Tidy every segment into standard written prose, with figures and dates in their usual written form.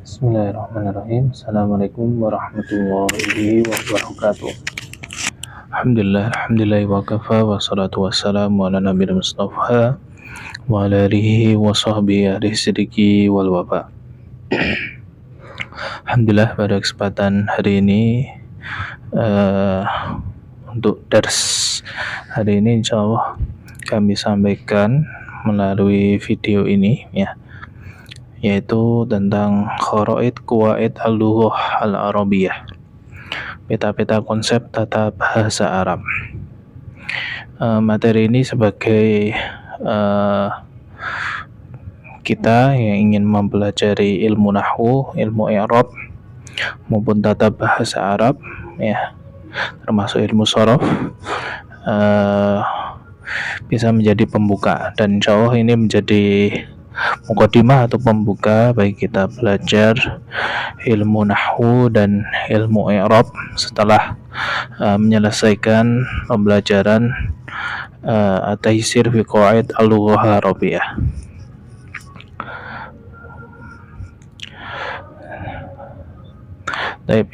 Bismillahirrahmanirrahim. Assalamualaikum warahmatullahi wabarakatuh. Alhamdulillah wa kafa wa salatu wassalamu ala nabiyil mustafa wa ala alihi wa sahbihi ahli sidiki wal wafa. Alhamdulillah, pada kesempatan hari ini untuk dars hari ini insyaallah kami sampaikan melalui video ini yaitu tentang kharaid qawaid al-lughah al-arabiyah, peta-peta konsep tata bahasa Arab. Materi ini sebagai kita yang ingin mempelajari ilmu nahwu, ilmu i'rab maupun tata bahasa Arab termasuk ilmu shorof, bisa menjadi pembuka, dan insyaallah ini menjadi mukadimah atau pembuka bagi kita belajar ilmu nahwu dan ilmu i'rab setelah menyelesaikan pembelajaran at-taysir fi qawaid al-lughah arabiyah. Baik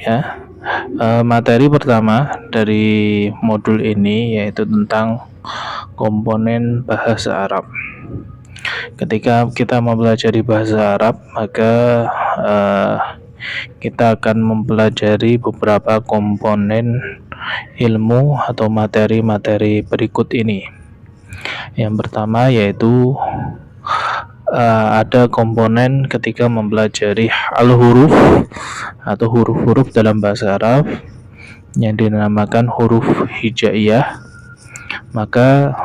materi pertama dari modul ini yaitu tentang komponen bahasa Arab. Ketika kita mempelajari bahasa Arab, maka kita akan mempelajari beberapa komponen ilmu atau materi-materi berikut ini. Yang pertama yaitu ada komponen ketika mempelajari al-huruf atau huruf-huruf dalam bahasa Arab yang dinamakan huruf hijaiyah. Maka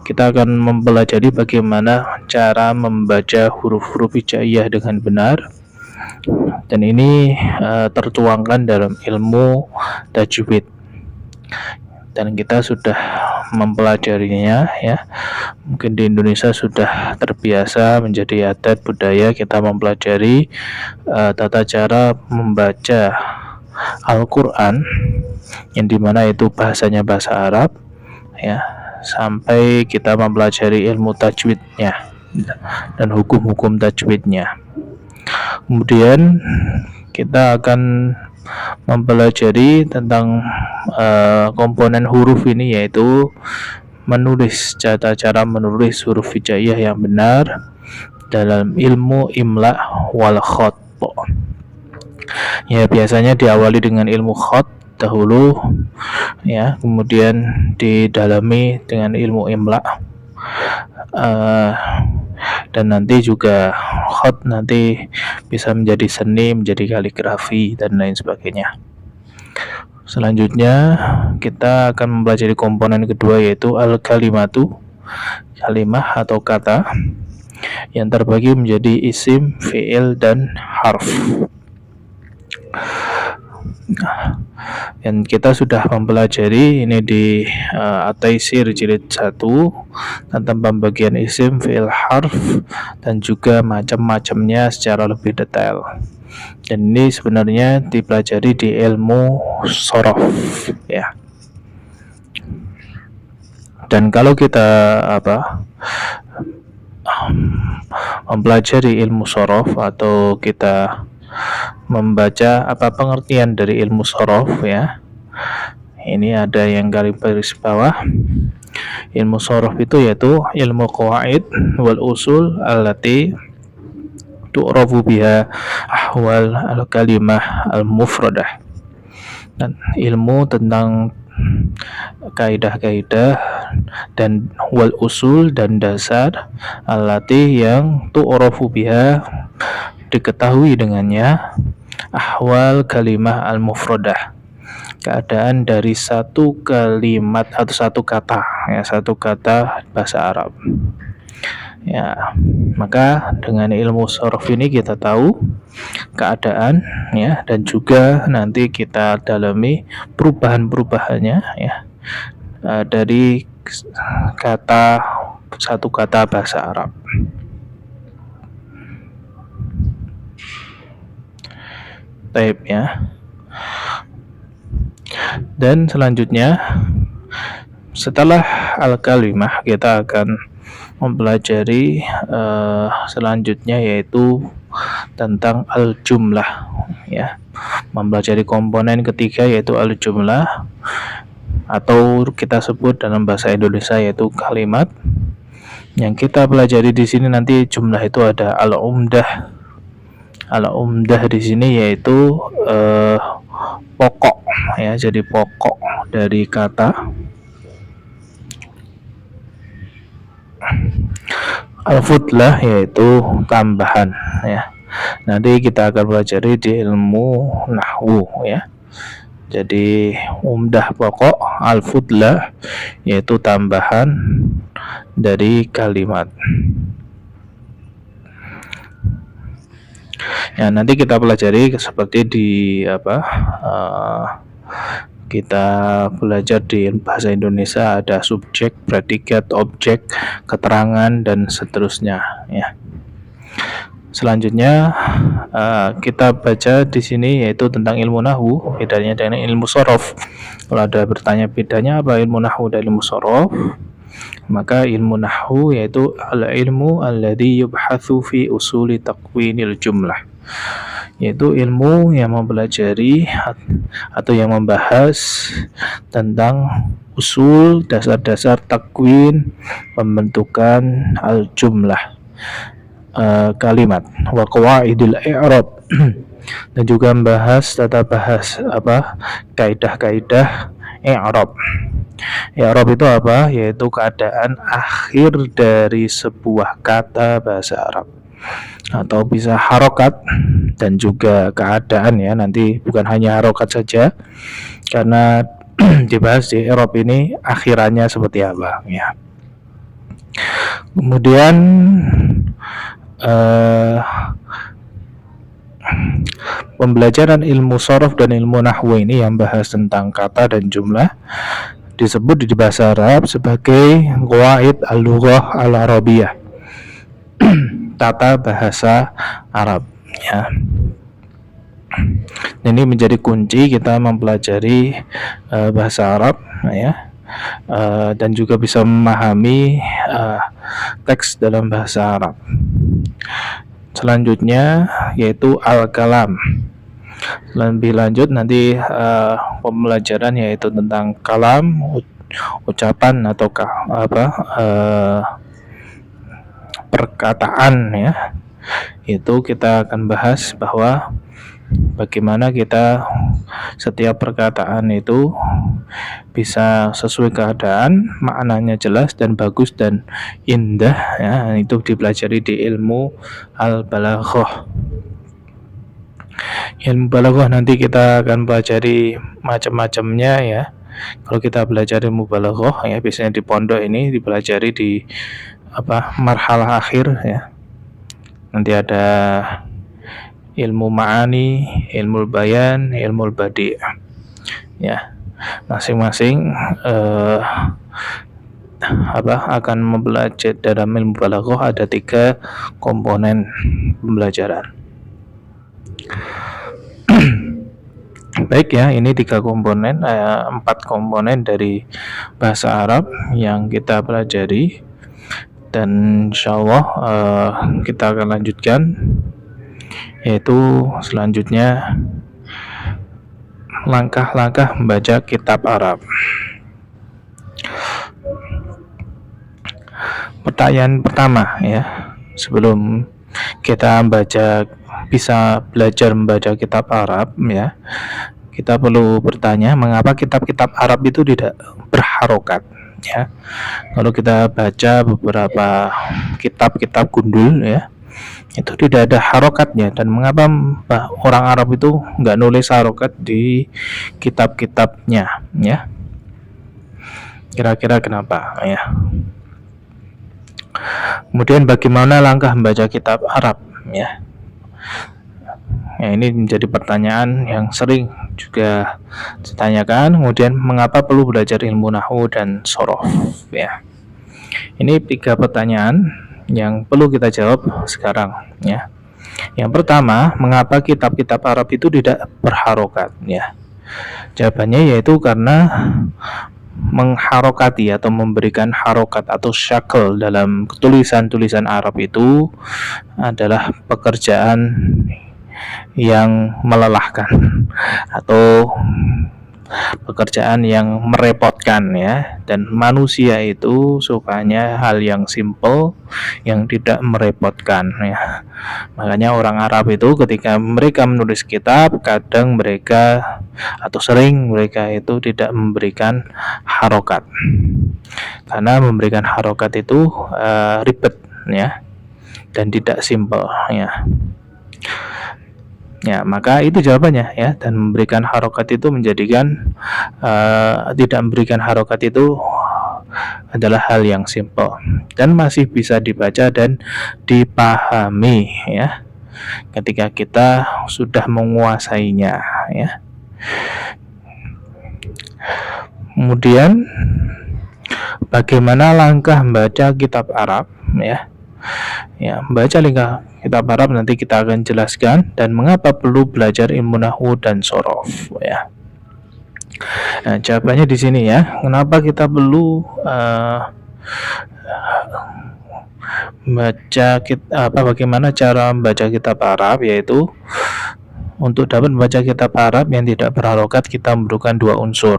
kita akan mempelajari bagaimana cara membaca huruf-huruf hijaiyah dengan benar, dan ini tertuangkan dalam ilmu tajwid, dan kita sudah mempelajarinya Mungkin di Indonesia sudah terbiasa menjadi adat budaya kita mempelajari tata cara membaca Al-Quran yang dimana itu bahasanya bahasa Arab sampai kita mempelajari ilmu tajwidnya dan hukum-hukum tajwidnya. Kemudian kita akan mempelajari tentang komponen huruf ini, yaitu menulis, cara menulis huruf hijaiyah yang benar dalam ilmu imla wal khat. Biasanya diawali dengan ilmu khat dahulu kemudian didalami dengan ilmu imla, dan nanti juga khat nanti bisa menjadi seni, menjadi kaligrafi dan lain sebagainya. Selanjutnya kita akan mempelajari komponen kedua yaitu al-kalimatu, kalimah atau kata yang terbagi menjadi isim, fi'il dan harf. Dan kita sudah mempelajari ini di at-taysir jilid 1 tentang pembagian isim, fi'il, harf dan juga macam-macamnya secara lebih detail. Dan ini sebenarnya dipelajari di ilmu shorof Dan kalau kita mempelajari ilmu shorof atau kita membaca pengertian dari ilmu shorof ini ada yang garis bawah. Ilmu shorof itu yaitu ilmu qawaid wal usul allati tu'rafu biha ahwal al-kalimah al-mufradah, dan ilmu tentang kaidah-kaidah dan wal usul dan dasar allati yang tu'rafu biha diketahui dengannya ahwal kalimah al-mufradah, keadaan dari satu kalimat atau satu kata satu kata bahasa Arab. Maka dengan ilmu shorof ini kita tahu keadaan dan juga nanti kita dalami perubahan-perubahannya dari satu kata bahasa Arab. Baik Dan selanjutnya setelah al-kalimah kita akan mempelajari selanjutnya yaitu tentang al-jumlah, ya. Mempelajari komponen ketiga yaitu al-jumlah, atau kita sebut dalam bahasa Indonesia yaitu kalimat. Yang kita pelajari di sini nanti jumlah itu ada al-umdah. Al-umdah di sini yaitu pokok, ya. Jadi pokok dari kata. Al-fudlah yaitu tambahan, ya. Nanti kita akan pelajari di ilmu nahwu, ya. Jadi umdah pokok, al-fudlah yaitu tambahan dari kalimat. Ya, nanti kita pelajari seperti di kita belajar di bahasa Indonesia ada subjek, predikat, objek, keterangan, dan seterusnya, ya. Selanjutnya kita baca di sini yaitu tentang ilmu nahwu, bedanya dengan ilmu shorof. Kalau ada bertanya bedanya apa ilmu nahwu dan ilmu shorof, maka ilmu nahwu yaitu al-ilmu alladhi yubhatsu fi usuli takwinil jumlah, yaitu ilmu yang mempelajari atau yang membahas tentang usul, dasar-dasar takwin, pembentukan al-jumlah, kalimat, wa qawaidil i'rab, dan juga membahas tata bahas kaidah-kaidah i'rab. I'rab itu apa? Yaitu keadaan akhir dari sebuah kata bahasa Arab, atau bisa harokat dan juga keadaan, ya. Nanti bukan hanya harokat saja, karena dibahas di i'rab ini akhirannya seperti apa, ya. Kemudian pembelajaran ilmu shorof dan ilmu nahwu ini yang bahas tentang kata dan jumlah disebut di bahasa Arab sebagai qawaid al-lughah al-arabiyah, tata bahasa Arab, ya. Ini menjadi kunci kita mempelajari bahasa Arab, ya, dan juga bisa memahami teks dalam bahasa Arab. Selanjutnya yaitu al-kalam. Lebih lanjut nanti pembelajaran yaitu tentang kalam, ucapan atau perkataan, ya. Itu kita akan bahas bahwa bagaimana kita setiap perkataan itu bisa sesuai keadaan, maknanya jelas dan bagus dan indah, ya. Itu dipelajari di ilmu al-balaghah. Ilmu balaghah nanti kita akan pelajari macam-macamnya, ya. Kalau kita belajar ilmu balaghah, ya, biasanya di pondok ini dipelajari di marhalah akhir, ya. Nanti ada ilmu ma'ani, ilmu bayan, ilmu badi', ya. Masing-masing akan mempelajari dalam ilmu balaghah ada 3 komponen pembelajaran. Baik, ya, ini 3 komponen, 4 komponen dari bahasa Arab yang kita pelajari, dan insyaallah kita akan lanjutkan, yaitu selanjutnya langkah-langkah membaca kitab Arab. Pertanyaan pertama, ya, sebelum kita bisa belajar membaca kitab Arab, ya, kita perlu bertanya mengapa kitab-kitab Arab itu tidak berharokat, ya. Kalau kita baca beberapa kitab-kitab gundul, ya, itu tidak ada harokatnya, dan mengapa orang Arab itu nggak nulis harokat di kitab-kitabnya, ya? Kira-kira kenapa, ya? Kemudian bagaimana langkah membaca kitab Arab, ya? Ya, ini menjadi pertanyaan yang sering juga ditanyakan. Kemudian mengapa perlu belajar ilmu nahwu dan shorof, ya? Ini 3 pertanyaan yang perlu kita jawab sekarang, ya. Yang pertama, mengapa kitab-kitab Arab itu tidak berharokat, ya? Jawabannya yaitu karena mengharokati atau memberikan harokat atau syakl dalam tulisan-tulisan Arab itu adalah pekerjaan yang melelahkan atau pekerjaan yang merepotkan ya, dan manusia itu sukanya hal yang simple yang tidak merepotkan ya. Makanya orang Arab itu ketika mereka menulis kitab, kadang mereka atau sering mereka itu tidak memberikan harokat, karena memberikan harokat itu ribet ya dan tidak simple ya. Ya, maka itu jawabannya ya. Dan memberikan harokat itu menjadikan tidak memberikan harokat itu adalah hal yang simple dan masih bisa dibaca dan dipahami ya, ketika kita sudah menguasainya ya. Kemudian bagaimana langkah membaca kitab Arab ya? Ya, membaca kitab Arab nanti kita akan jelaskan, dan mengapa perlu belajar ilmu nahwu dan shorof ya. Nah, jawabannya di sini ya. Kenapa kita perlu bagaimana cara membaca kitab Arab, yaitu untuk dapat membaca kitab Arab yang tidak berharokat kita memerlukan dua unsur.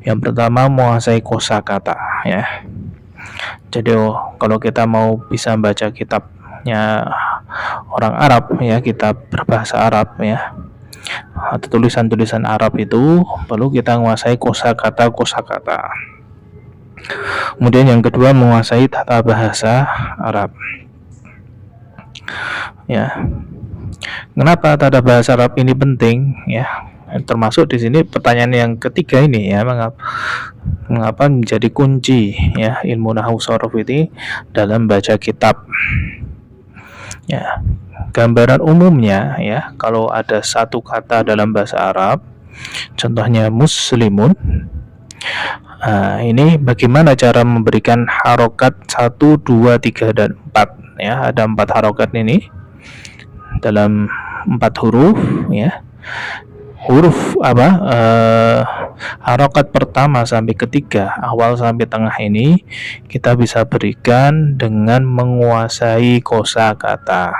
Yang pertama, menguasai kosakata ya. Jadi kalau kita mau bisa membaca kitabnya orang Arab ya, kitab berbahasa Arab ya, atau tulisan-tulisan Arab itu perlu kita menguasai kosakata. Kemudian yang kedua, menguasai tata bahasa Arab ya. Kenapa tata bahasa Arab ini penting ya? Termasuk di sini pertanyaan yang ketiga ini ya, mengapa menjadi kunci ya ilmu nahwu shorof ini dalam baca kitab ya. Gambaran umumnya ya, kalau ada satu kata dalam bahasa Arab, contohnya muslimun, ini bagaimana cara memberikan harokat 1, 2, 3, dan 4 ya. Ada 4 harokat ini dalam 4 huruf ya. Huruf harokat pertama sampai ketiga, awal sampai tengah ini kita bisa berikan dengan menguasai kosakata.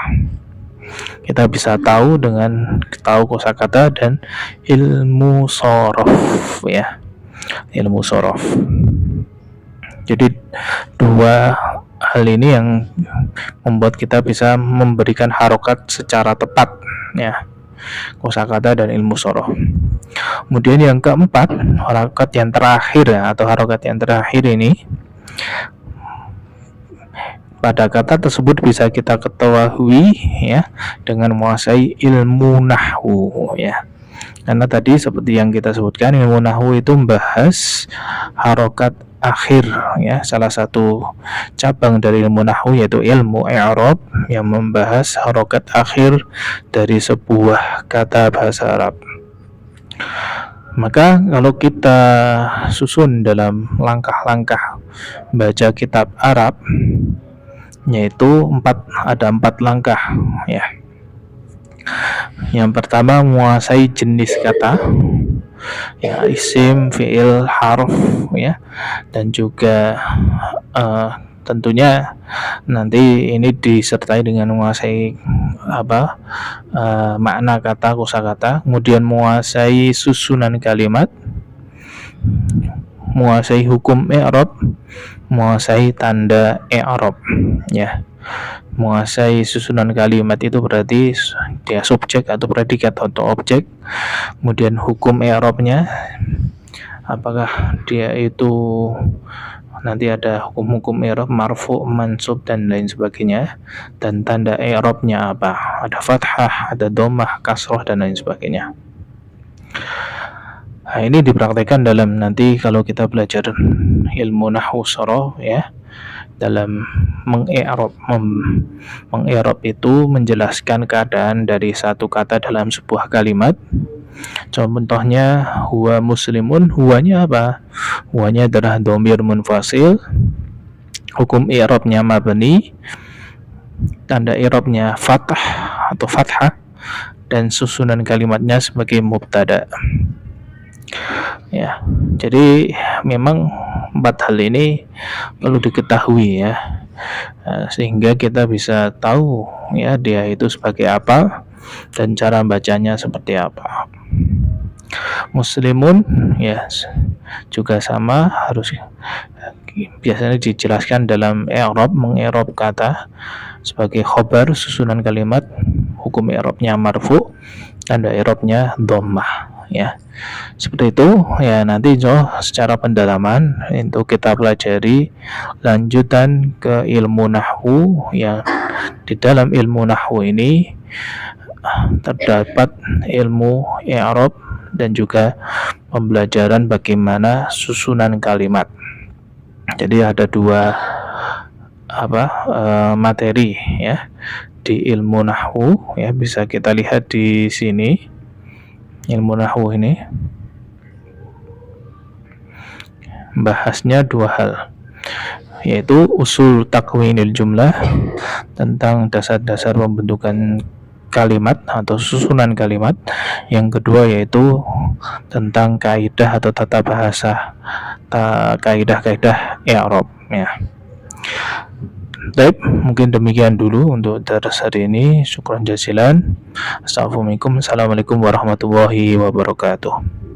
Kita bisa tahu dengan kosakata dan ilmu shorof ya, ilmu shorof. Jadi dua hal ini yang membuat kita bisa memberikan harokat secara tepat ya, kosakata dan ilmu shorof. Kemudian yang keempat, harokat yang terakhir ya, atau harokat yang terakhir ini, pada kata tersebut bisa kita ketahui ya dengan menguasai ilmu nahwu ya. Karena tadi seperti yang kita sebutkan, ilmu nahwu itu membahas harokat akhir ya. Salah satu cabang dari ilmu nahwu yaitu ilmu i'rab yang membahas harokat akhir dari sebuah kata bahasa Arab. Maka kalau kita susun dalam langkah-langkah baca kitab Arab, yaitu ada 4 langkah ya. Yang pertama, menguasai jenis kata ya, isim, fiil, harf ya, dan juga tentunya nanti ini disertai dengan menguasai makna kata, kosakata. Kemudian menguasai susunan kalimat, menguasai hukum i'rab, menguasai tanda i'rab ya. Menguasai susunan kalimat itu berarti dia subjek atau predikat atau objek. Kemudian hukum i'rabnya, apakah dia itu nanti ada hukum-hukum i'rab, marfu, mansub, dan lain sebagainya. Dan tanda i'rabnya apa? Ada fathah, ada dhammah, kasroh, dan lain sebagainya. Nah, ini dipraktekkan dalam nanti kalau kita belajar ilmu nahwu shorof ya, dalam mengi'rab itu menjelaskan keadaan dari satu kata dalam sebuah kalimat. Contohnya, huwa muslimun, huwanya apa? Huwanya adalah dhamir munfasil, hukum i'rabnya mabni, tanda i'rabnya fathah atau fathah, dan susunan kalimatnya sebagai mubtada. Ya, jadi memang 4 hal ini perlu diketahui ya, sehingga kita bisa tahu ya dia itu sebagai apa dan cara bacanya seperti apa. Muslimun ya juga sama, harus biasanya dijelaskan dalam i'rab, mengi'rab kata sebagai khobar susunan kalimat, hukum i'rabnya marfu, tanda i'rabnya dhammah ya. Seperti itu ya, nanti secara pendalaman itu kita pelajari lanjutan ke ilmu nahwu ya. Di dalam ilmu nahwu ini terdapat ilmu i'rab dan juga pembelajaran bagaimana susunan kalimat. Jadi ada dua materi ya di ilmu nahwu ya, bisa kita lihat di sini. Ilmu nahwu ini bahasnya dua hal, yaitu usul takwinil jumlah, tentang dasar-dasar pembentukan kalimat atau susunan kalimat. Yang kedua yaitu tentang kaidah atau tata bahasa, kaidah-kaidah i'rab ya. Baik, mungkin demikian dulu untuk dars hari ini. Syukran jazilan. Assalamualaikum warahmatullahi wabarakatuh.